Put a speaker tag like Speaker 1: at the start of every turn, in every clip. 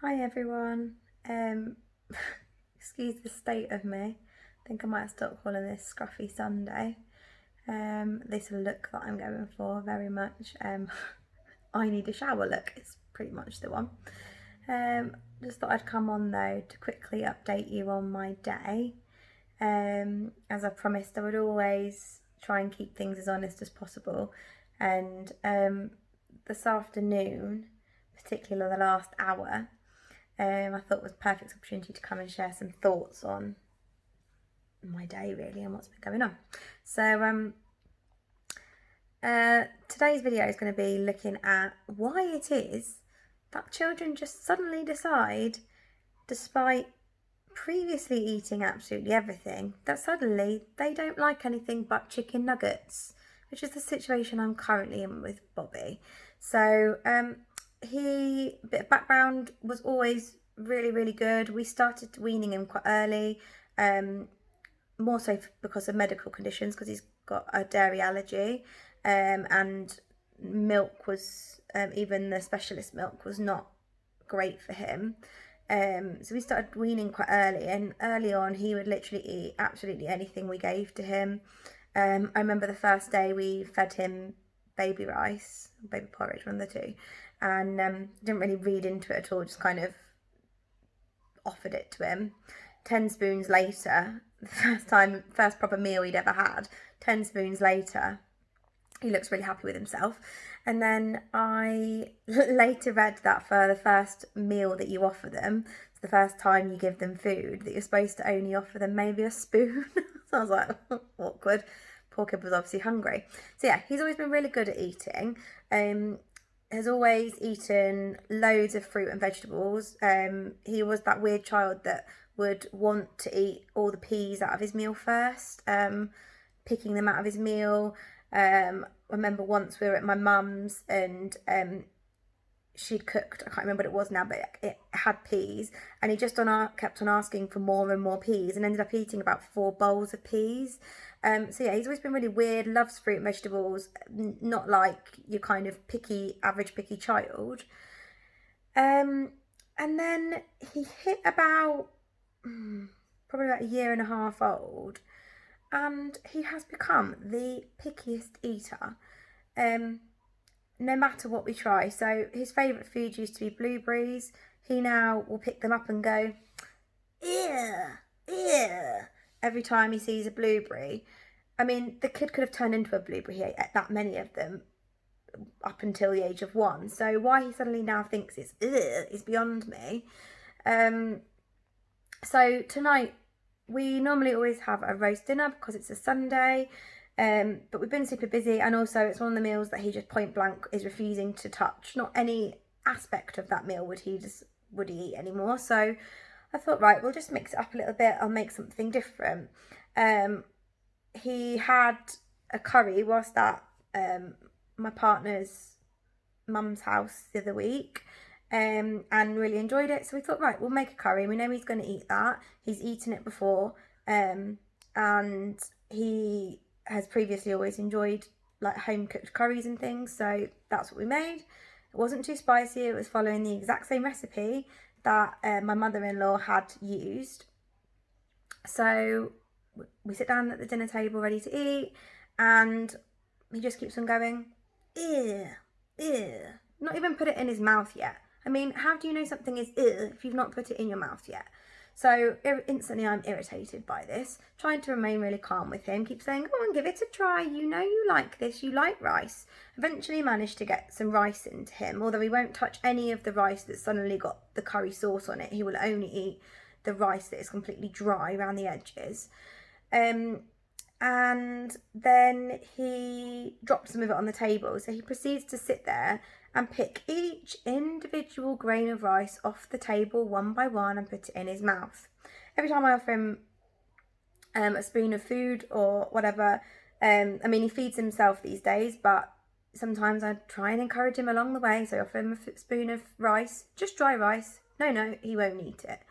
Speaker 1: Hi everyone. Excuse the state of me. I think I might stop calling this Scruffy Sunday. This look that I'm going for very much. I need a shower look. It's pretty much the one. Just thought I'd come on though to quickly update you on my day. As I promised, I would always try and keep things as honest as possible. And this afternoon, particularly the last hour, I thought was a perfect opportunity to come and share some thoughts on my day really and what's been going on. So today's video is going to be looking at why it is that children just suddenly decide, despite previously eating absolutely everything, that suddenly they don't like anything but chicken nuggets, which is the situation I'm currently in with Bobby. So he, bit of background, was always really good. We started weaning him quite early, more so because of medical conditions, because he's got a dairy allergy, and milk was, even the specialist milk was not great for him. So we started weaning quite early, and early on he would literally eat absolutely anything we gave to him. I remember the first day we fed him baby rice, baby porridge, one of the two, and didn't really read into it at all, just kind of offered it to him. 10 spoons later, the first proper meal he'd ever had, 10 spoons later, he looks really happy with himself. And then I later read that for the first meal that you offer them, it's the first time you give them food, that you're supposed to only offer them maybe a spoon. So I was like, awkward. Poor kid was obviously hungry. So yeah, he's always been really good at eating. Has always eaten loads of fruit and vegetables. He was that weird child that would want to eat all the peas out of his meal first, picking them out of his meal. I remember once we were at my mum's and she'd cooked, I can't remember what it was now, but it had peas, and he just kept on asking for more and more peas and ended up eating about 4 bowls of peas. So yeah, he's always been really weird, loves fruit and vegetables, not like your kind of average picky child. And then he hit about, probably about 1.5 years old, and he has become the pickiest eater. No matter what we try. So his favourite food used to be blueberries. He now will pick them up and go, ew, ew, every time he sees a blueberry. I mean, the kid could have turned into a blueberry. He ate that many of them up until the age of 1. So why he suddenly now thinks it's ew is beyond me. So tonight, we normally always have a roast dinner because it's a Sunday. But we've been super busy, and also it's one of the meals that he just point blank is refusing to touch. Not any aspect of that meal would he eat anymore. So I thought, right, we'll just mix it up a little bit. I'll make something different. He had a curry whilst at my partner's mum's house the other week, and really enjoyed it. So we thought, right, we'll make a curry. We know he's going to eat that. He's eaten it before, and he has previously always enjoyed like home cooked curries and things, so that's what we made. It wasn't too spicy. It was following the exact same recipe that my mother-in-law had used. So we sit down at the dinner table ready to eat, and he just keeps on going, ew, ew. Not even put it in his mouth yet. I mean, how do you know something is ew if you've not put it in your mouth yet? So instantly I'm irritated by this, trying to remain really calm with him, keep saying, go on, give it a try, you know you like this, you like rice. Eventually managed to get some rice into him, although he won't touch any of the rice that's suddenly got the curry sauce on it. He will only eat the rice that is completely dry around the edges. And then he drops some of it on the table, so he proceeds to sit there and pick each individual grain of rice off the table one by one and put it in his mouth. Every time I offer him a spoon of food or whatever, I mean, he feeds himself these days, but sometimes I try and encourage him along the way. So I offer him a spoon of rice, just dry rice. No, he won't eat it.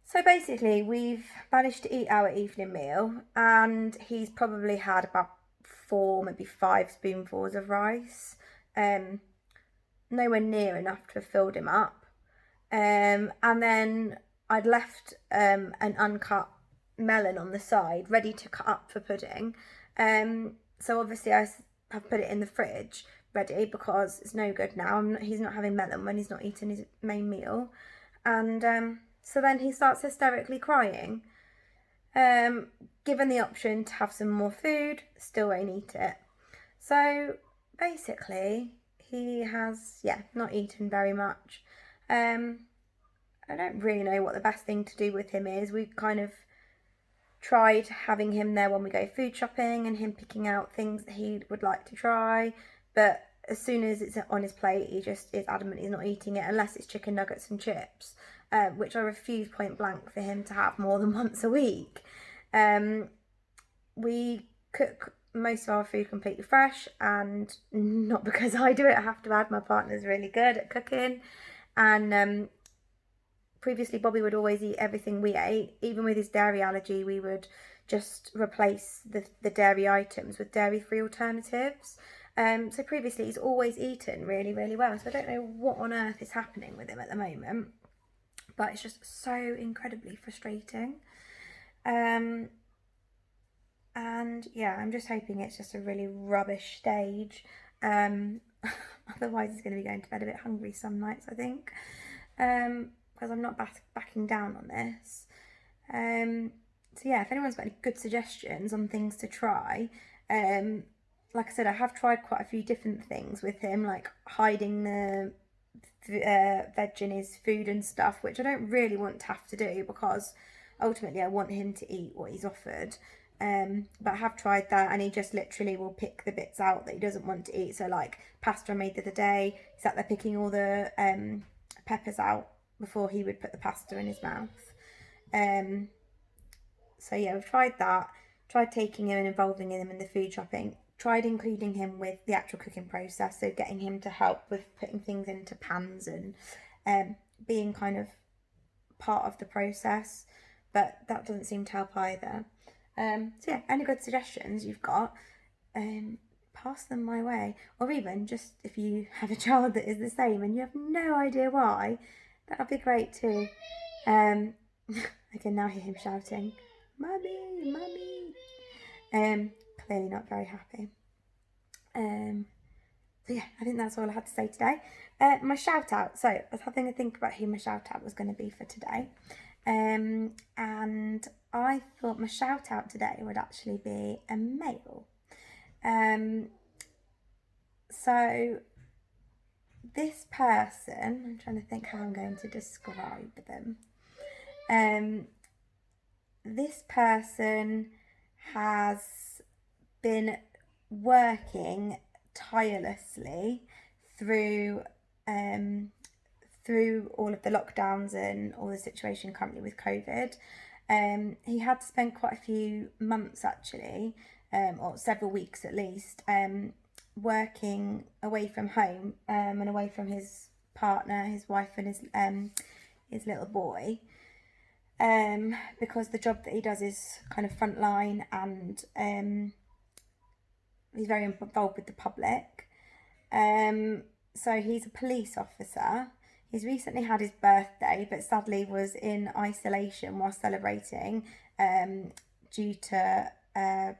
Speaker 1: So basically, we've managed to eat our evening meal, and he's probably had about 4, maybe 5 spoonfuls of rice. Nowhere near enough to have filled him up. And then I'd left an uncut melon on the side ready to cut up for pudding. So obviously I have put it in the fridge ready because it's no good now. He's not having melon when he's not eating his main meal. And so then he starts hysterically crying. Given the option to have some more food, still won't eat it. So basically he has, not eaten very much. I don't really know what the best thing to do with him is. We kind of tried having him there when we go food shopping and him picking out things that he would like to try, but as soon as it's on his plate, he just is adamant he's not eating it unless it's chicken nuggets and chips, which I refuse point blank for him to have more than once a week. We cook most of our food completely fresh, and not because I do it, I have to add, my partner's really good at cooking. And previously Bobby would always eat everything we ate. Even with his dairy allergy, we would just replace the dairy items with dairy-free alternatives. So previously he's always eaten really, really well. So I don't know what on earth is happening with him at the moment, but it's just so incredibly frustrating. And yeah, I'm just hoping it's just a really rubbish stage. Otherwise he's going to be going to bed a bit hungry some nights, I think, because I'm not backing down on this. So yeah, if anyone's got any good suggestions on things to try, like I said, I have tried quite a few different things with him, like hiding the veg in his food and stuff, which I don't really want to have to do because ultimately I want him to eat what he's offered. But I have tried that, and he just literally will pick the bits out that he doesn't want to eat. So like pasta I made the other day, he sat there picking all the peppers out before he would put the pasta in his mouth. So yeah, we've tried that, tried taking him and involving him in the food shopping, tried including him with the actual cooking process, so getting him to help with putting things into pans and being kind of part of the process, but that doesn't seem to help either. So yeah, any good suggestions you've got, pass them my way. Or even just if you have a child that is the same and you have no idea why, that would be great too. I can now hear him shouting, "Mummy, mummy." Clearly not very happy. So yeah, I think that's all I had to say today. My shout out. So I was having a think about who my shout out was going to be for today. And I thought my shout out today would actually be a male. So this person, I'm trying to think how I'm going to describe them. This person has been working tirelessly through all of the lockdowns and all the situation currently with COVID. He had to spend quite a few months actually, or several weeks at least, working away from home and away from his partner, his wife, and his little boy, because the job that he does is kind of frontline, and he's very involved with the public. So he's a police officer. He's recently had his birthday, but sadly was in isolation while celebrating due to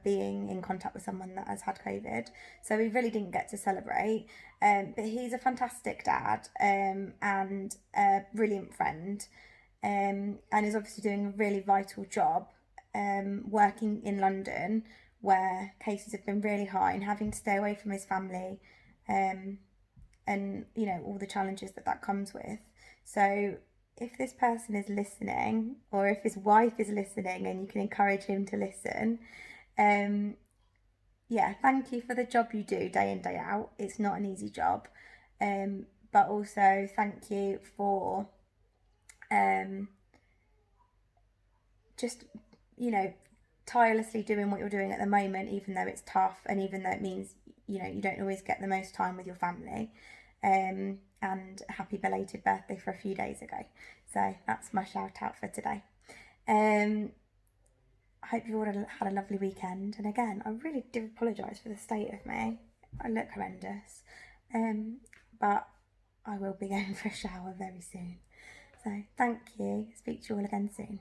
Speaker 1: being in contact with someone that has had COVID. So he really didn't get to celebrate. But he's a fantastic dad and a brilliant friend, and is obviously doing a really vital job working in London, where cases have been really high, and having to stay away from his family, and you know, all the challenges that comes with. So if this person is listening, or if his wife is listening and you can encourage him to listen, yeah, thank you for the job you do day in, day out. It's not an easy job, but also thank you for just, you know, tirelessly doing what you're doing at the moment, even though it's tough, and even though it means, you know, you don't always get the most time with your family. And happy belated birthday for a few days ago. So that's my shout out for today. I hope you all had a lovely weekend, and again, I really do apologise for the state of me. I look horrendous, but I will be going for a shower very soon. So thank you. Speak to you all again soon.